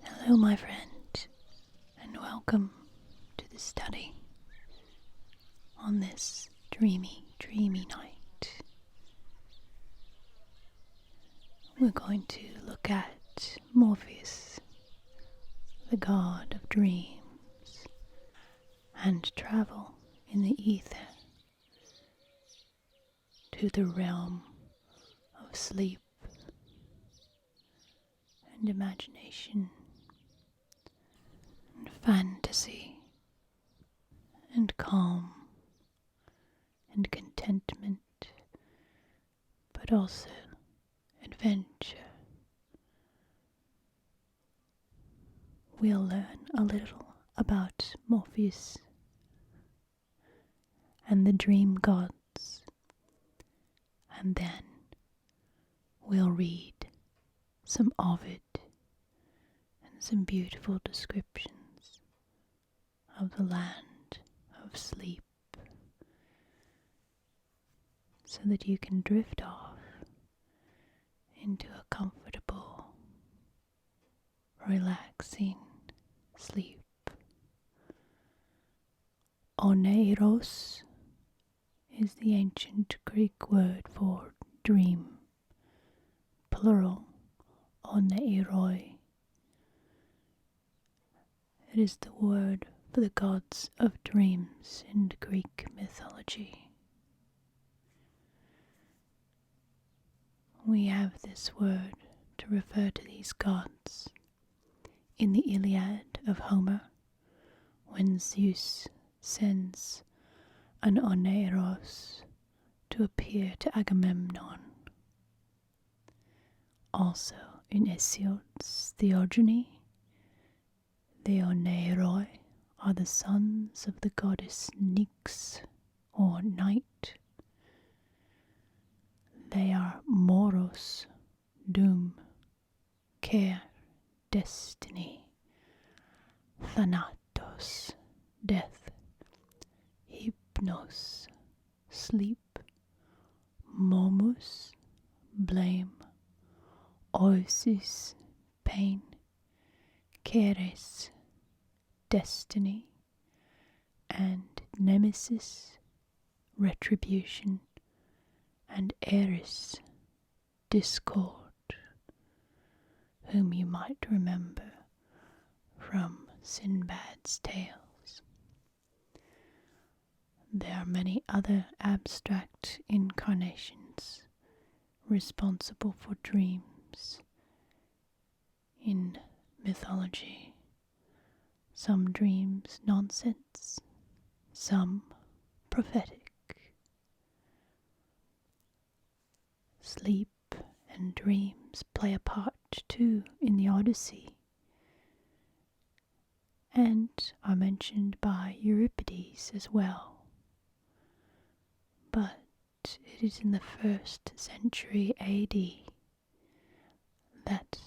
Hello, my friend, and welcome to the study on this dreamy, dreamy night. We're going to look at Morpheus, the god of dreams, and travel in the ether to the realm of sleep and imagination and fantasy and calm and contentment, but also adventure. We'll learn a little about Morpheus and the dream gods, and then we'll read some Ovid and some beautiful descriptions of the land of sleep, so that you can drift off into a comfortable, relaxing sleep. Oneiros is the ancient Greek word for dream, plural oneiroi. It is the word for the gods of dreams in Greek mythology. We have this word to refer to these gods in the Iliad of Homer, when Zeus sends an Oneiros to appear to Agamemnon. Also in Hesiod's Theogony, the Oneiroi are the sons of the goddess Nyx, or night. They are moros, doom, care, destiny, thanatos, death, hypnos, sleep, momus, blame, oesis, pain, keres, destiny, and nemesis, retribution, and Eris, discord, whom you might remember from Sinbad's tales. There are many other abstract incarnations responsible for dreams in mythology. Some dreams nonsense, some prophetic. Sleep and dreams play a part too in the Odyssey, and are mentioned by Euripides as well. But it is in the 1st century AD that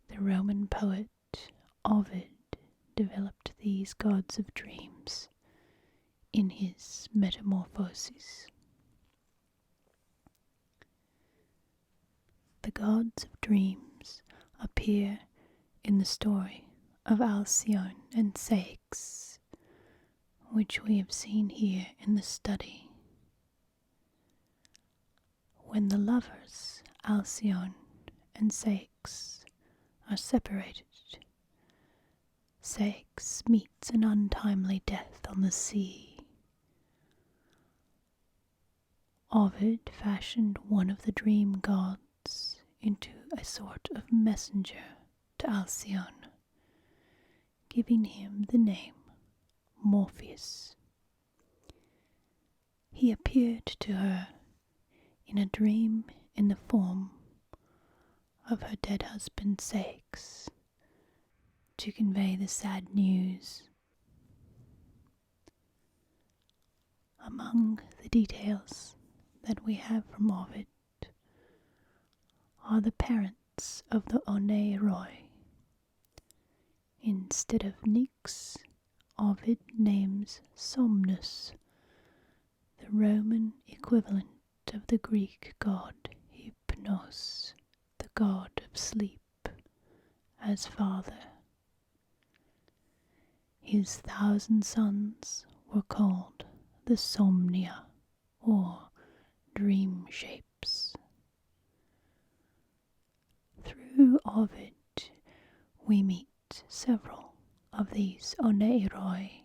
the Roman poet Ovid developed these gods of dreams in his Metamorphoses. The gods of dreams appear in the story of Alcyone and Ceyx, which we have seen here in the study. When the lovers, Alcyone and Ceyx, are separated, Ceyx meets an untimely death on the sea. Ovid fashioned one of the dream gods into a sort of messenger to Alcyone, giving him the name Morpheus. He appeared to her in a dream in the form of her dead husband Ceyx, to convey the sad news. Among the details that we have from Ovid are the parents of the Oneiroi. Instead of Nyx, Ovid names Somnus, the Roman equivalent of the Greek god Hypnos, the god of sleep, as father. His 1,000 sons were called the Somnia, or dream shapes. Through Ovid we meet several of these oneiroi.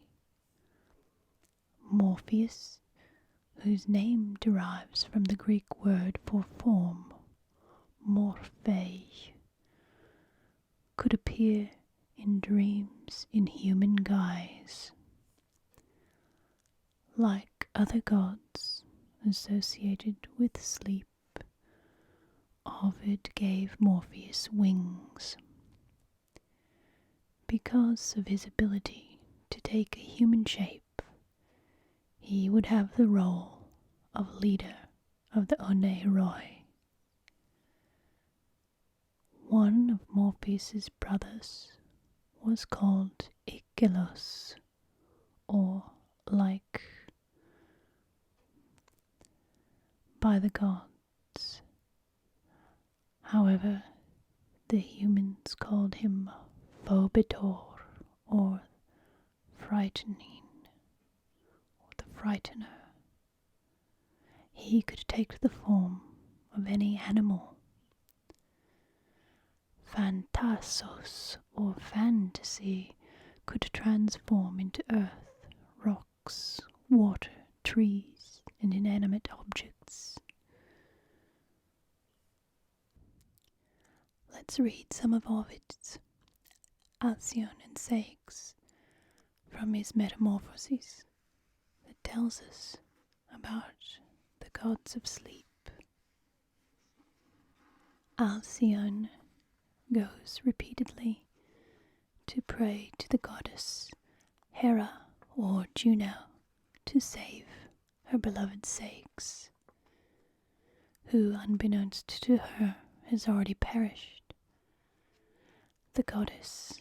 Morpheus, whose name derives from the Greek word for form, morphei, could appear in dreams in human guise. Like other gods associated with sleep, Ovid gave Morpheus wings. Because of his ability to take a human shape, he would have the role of leader of the oneiroi. One of Morpheus's brothers was called Ikilos, or like by the gods. However, the humans called him Phobitor, or frightening, or the frightener. He could take the form of any animal. Phantasos, or fantasy, could transform into earth, rocks, water, trees, and inanimate objects. Let's read some of Ovid's Alcyone and Ceyx from his Metamorphoses that tells us about the gods of sleep. Alcyone goes repeatedly to pray to the goddess Hera or Juno to save her beloved Ceyx, who, unbeknownst to her, has already perished. The goddess,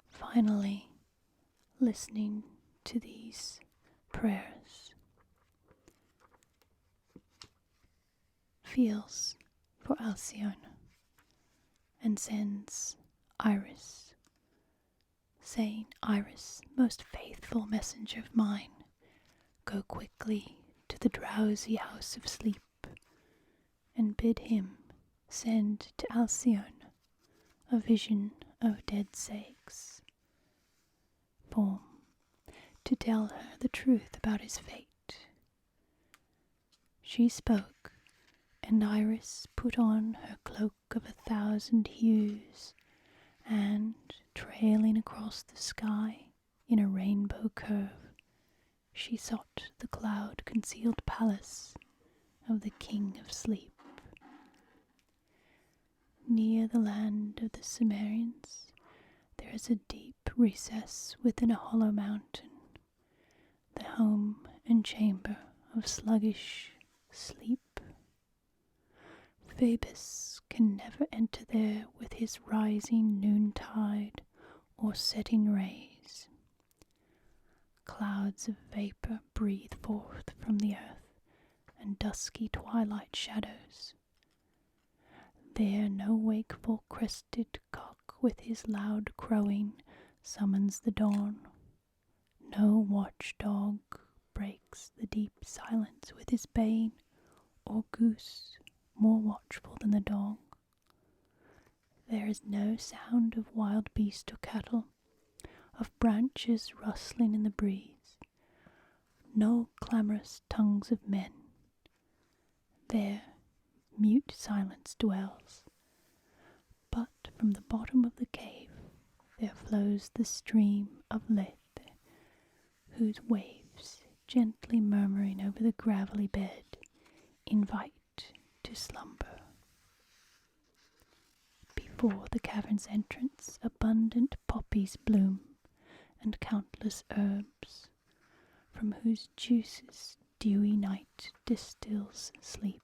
finally listening to these prayers, feels for Alcyone and sends Iris, saying, "Iris, most faithful messenger of mine, go quickly to the drowsy house of sleep and bid him send to Alcyone a vision of dead Ceyx form, to tell her the truth about his fate." She spoke, and Iris put on her cloak of 1,000 hues, and, trailing across the sky in a rainbow curve, she sought the cloud-concealed palace of the King of Sleep. Near the land of the Cimmerians, there is a deep recess within a hollow mountain, the home and chamber of sluggish sleep. Phoebus can never enter there with his rising noontide or setting rays. Clouds of vapor breathe forth from the earth, and dusky twilight shadows. There no wakeful crested cock with his loud crowing summons the dawn. No watchdog breaks the deep silence with his baying, or goose more watchful than the dog. There is no sound of wild beast or cattle, of branches rustling in the breeze, no clamorous tongues of men. There mute silence dwells, but from the bottom of the cave there flows the stream of Lethe, whose waves, gently murmuring over the gravelly bed, invite to slumber. Before the cavern's entrance abundant poppies bloom, and countless herbs, from whose juices dewy night distills sleep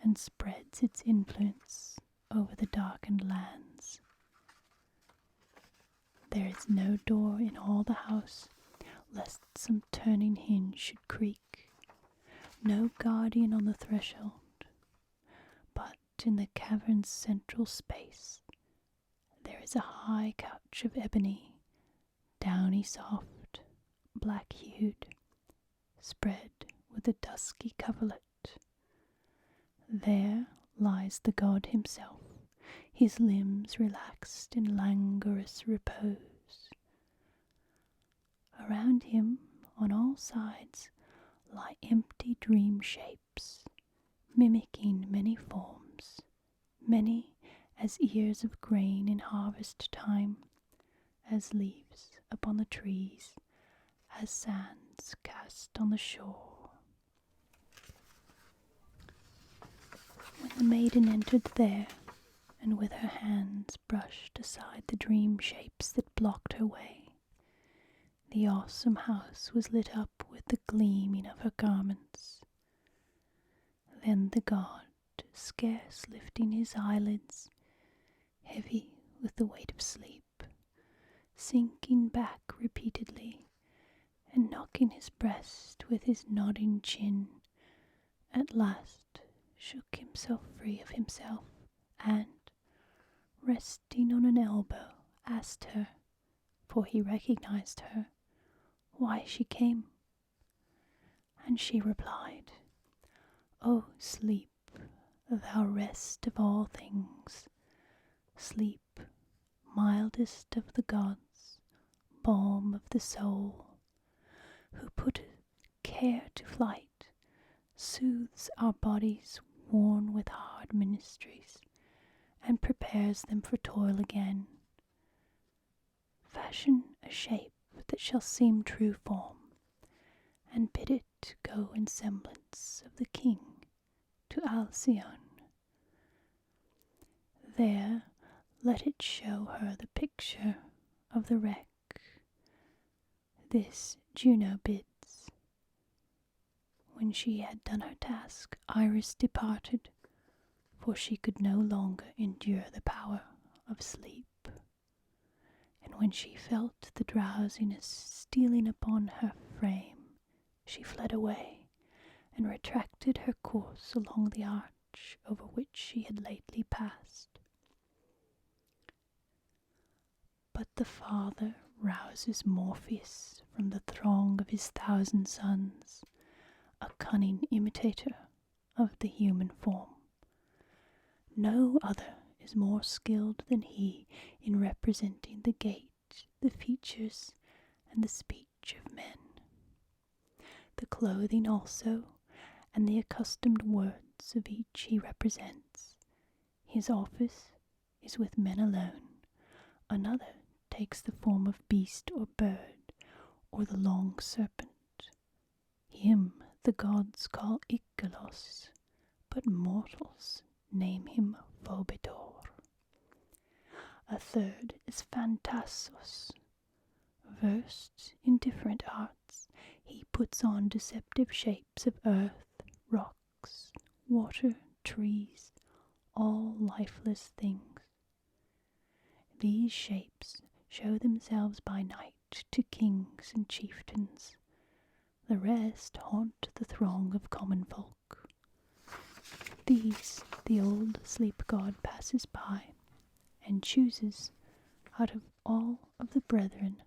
and spreads its influence over the darkened lands. There is no door in all the house, lest some turning hinge should creak, no guardian on the threshold, but in the cavern's central space, there is a high couch of ebony, downy soft, black-hued, spread with a dusky coverlet. There lies the god himself, his limbs relaxed in languorous repose. Around him, on all sides, lie empty dream shapes, mimicking many forms, many as ears of grain in harvest time, as leaves upon the trees, as sands cast on the shore. When the maiden entered there, and with her hands brushed aside the dream shapes that blocked her way, the awesome house was lit up with the gleaming of her garments. Then the god, scarce lifting his eyelids, heavy with the weight of sleep, sinking back repeatedly, and knocking his breast with his nodding chin, at last shook himself free of himself, and, resting on an elbow, asked her, for he recognized her, why she came. And she replied, "O sleep, thou rest of all things, sleep, mildest of the gods, balm of the soul, who putteth care to flight, soothes our bodies worn with hard ministries, and prepares them for toil again. Fashion a shape that shall seem true form, and bid it go in semblance of the king to Alcyone. There let it show her the picture of the wreck. This Juno bids." When she had done her task, Iris departed, for she could no longer endure the power of sleep. And when she felt the drowsiness stealing upon her frame, she fled away, and retracted her course along the arch over which she had lately passed. But the father rouses Morpheus from the throng of his 1,000 sons, a cunning imitator of the human form. No other is more skilled than he in representing the gait, the features, and the speech of men. The clothing also, and the accustomed words of each he represents. His office is with men alone. Another takes the form of beast or bird, or the long serpent. Him the gods call Icalos, but mortals name him Phobetor. A third is Phantassos. Versed in different arts, he puts on deceptive shapes of earth, rocks, water, trees, all lifeless things. These shapes show themselves by night to kings and chieftains. The rest haunt the throng of common folk. These the old sleep god passes by, and chooses, out of all of the brethren,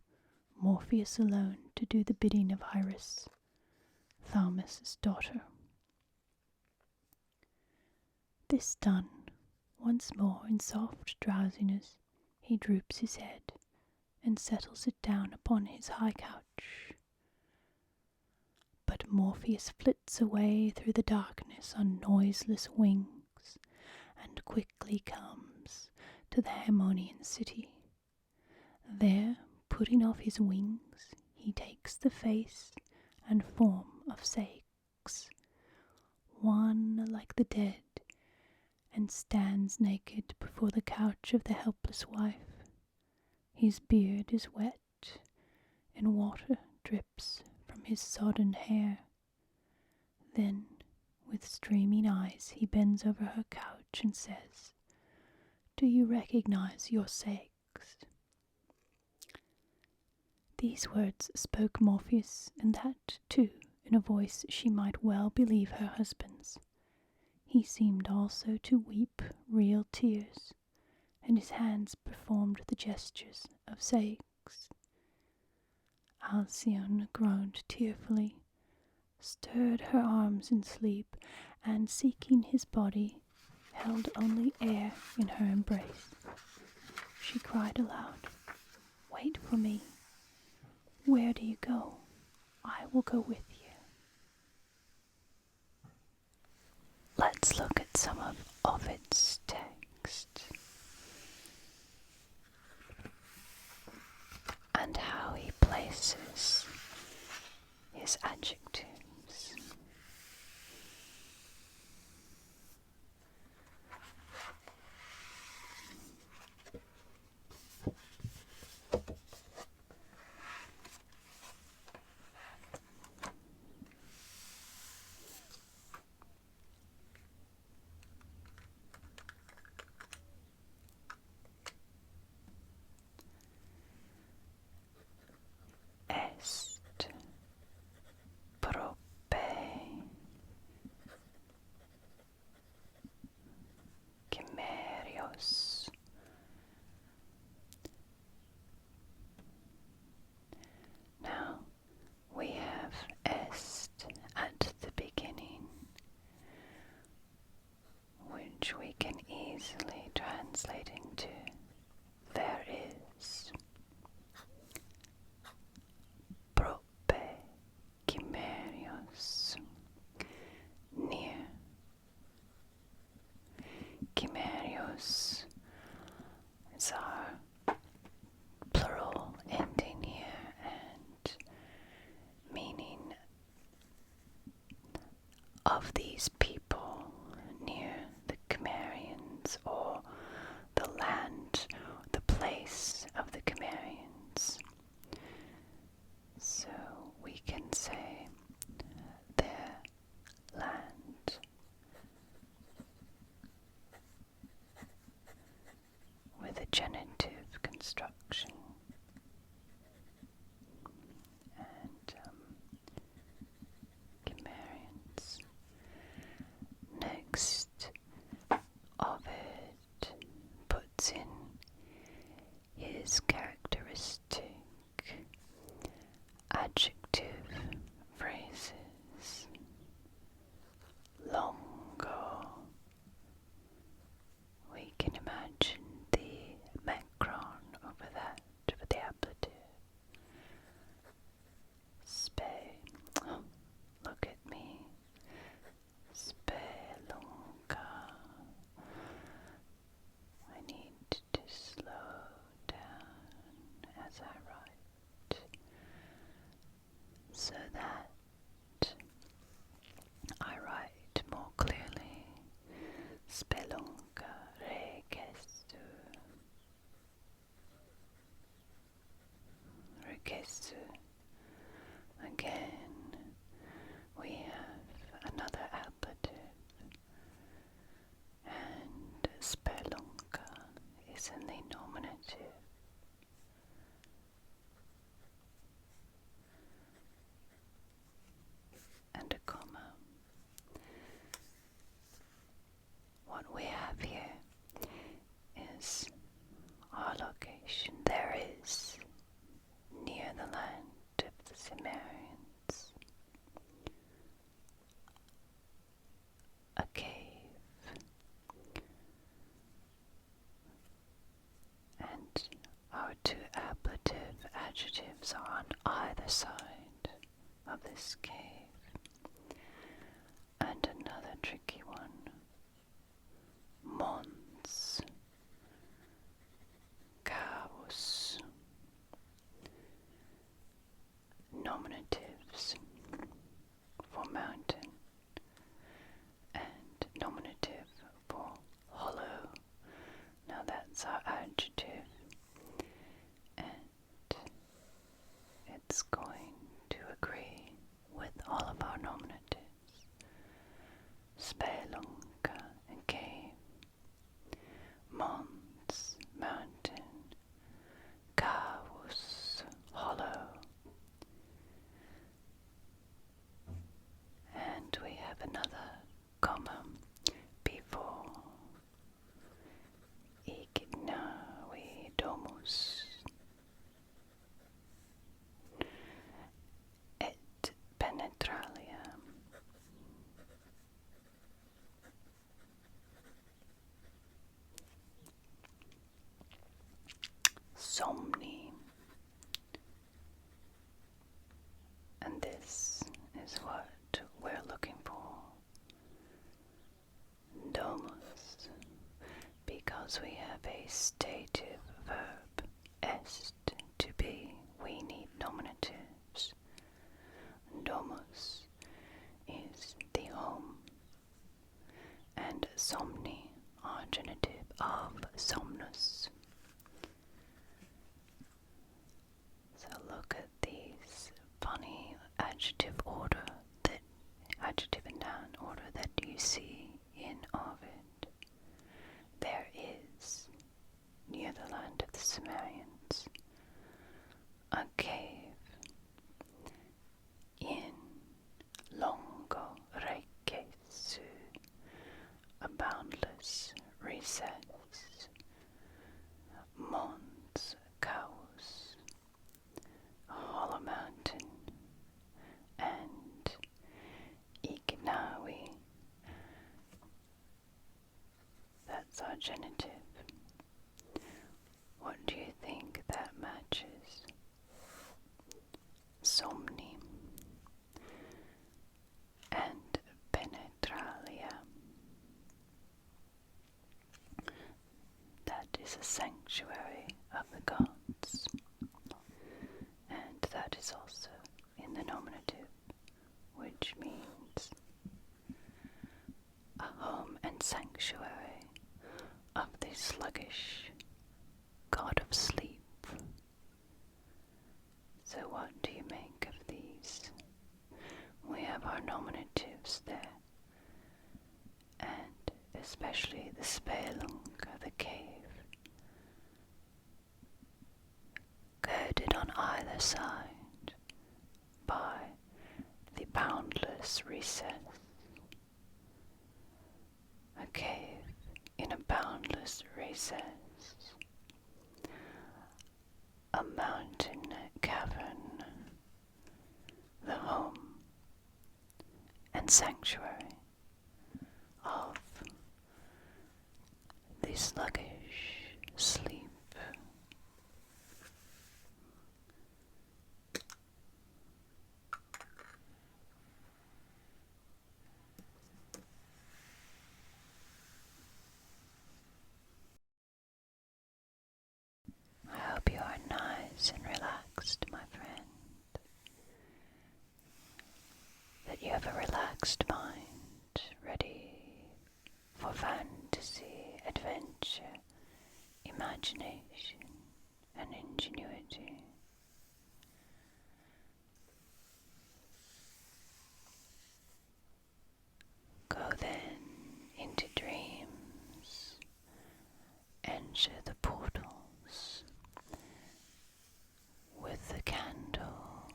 Morpheus alone to do the bidding of Iris, Thaumas' daughter. This done, once more in soft drowsiness, he droops his head, and settles it down upon his high couch. But Morpheus flits away through the darkness on noiseless wings, and quickly comes to the Haemonian city. There, putting off his wings, he takes the face and form of Ceyx, one like the dead, and stands naked before the couch of the helpless wife. His beard is wet, and water drips from his sodden hair. Then, with streaming eyes, he bends over her couch and says, "Do you recognize your Ceyx?" These words spoke Morpheus, and that, too, in a voice she might well believe her husband's. He seemed also to weep real tears, and his hands performed the gestures of Ceyx. Alcyone groaned tearfully, stirred her arms in sleep, and seeking his body, held only air in her embrace. She cried aloud, "Wait for me. Where do you go? I will go with you." Let's look at some of Ovid's text and how he places his adjectives. Est prope chimerios. Now we have est at the beginning, which we can easily translate into there is. Prope chimerios, near. Chimerios is our plural ending here, and meaning of these people near the Cimmerians, or the land, the place of the Cimmerians. So we can say their land. With a genitive construction. And Cimmerians. Next, Ovid puts in his characteristic adjective phrases. Longo. We can imagine the macron over that, for the ablative. Spe. Oh, look at me. Spelunca. I need to slow down as I write, so that I write more clearly. Spelunca regestu. Regestu. Again, we have another ablative, and spelunca is in the nominative. And a comma. What we have here is our location. There is, near the land of the Cimmerians, a cave, and our two ablative adjectives are on either side of this cave. And another tricky one, mons, chaos, nominatives for mountain and nominative for hollow. Now that's our adjective, and it's going to agree with all of our nominatives. Spelunca. because we have a stative verb, est, to be, we need nominatives. Domus is the home, and somni are genitive of somnus. So look at these funny adjective and noun order that you see in Ovid. There is, near the land of the Sumerians, a cave in longo reikesu, a boundless recess, mons caus, a hollow mountain, and ignawi, that's our genitive. What do you think that matches? Somni and penetralia. That is a sanctuary of the gods, and that is also in the nominative, which means a home and sanctuary of the sluggish god of sleep. So what do you make of these? We have our nominatives there, and especially the spelung, the cave, girded on either side by the boundless recess. A cave in a boundless recess. A mountain cavern, the home and sanctuary of the sluggish sleep. I hope you are nice and relaxed, my friend. That you have a relaxed mind, ready for fantasy, adventure, imagination, and ingenuity. Go then into dreams, enter the portals with the candle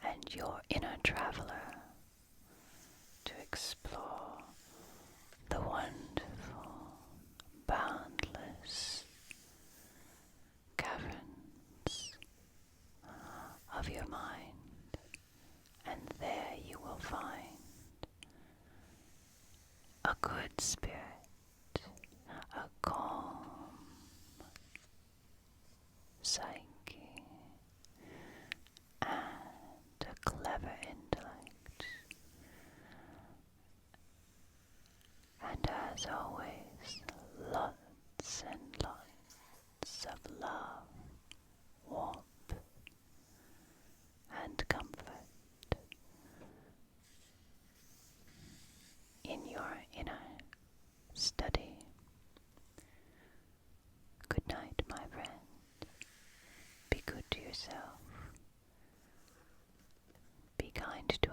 and your inner traveler to explore the wonderful, boundless caverns of your mind, and there you will find a good spirit, a calm psyche, and a clever intellect. And as always, lots and lots of love, warmth, and comfort in your inner study. Good night, my friend. Be good to yourself. Be kind to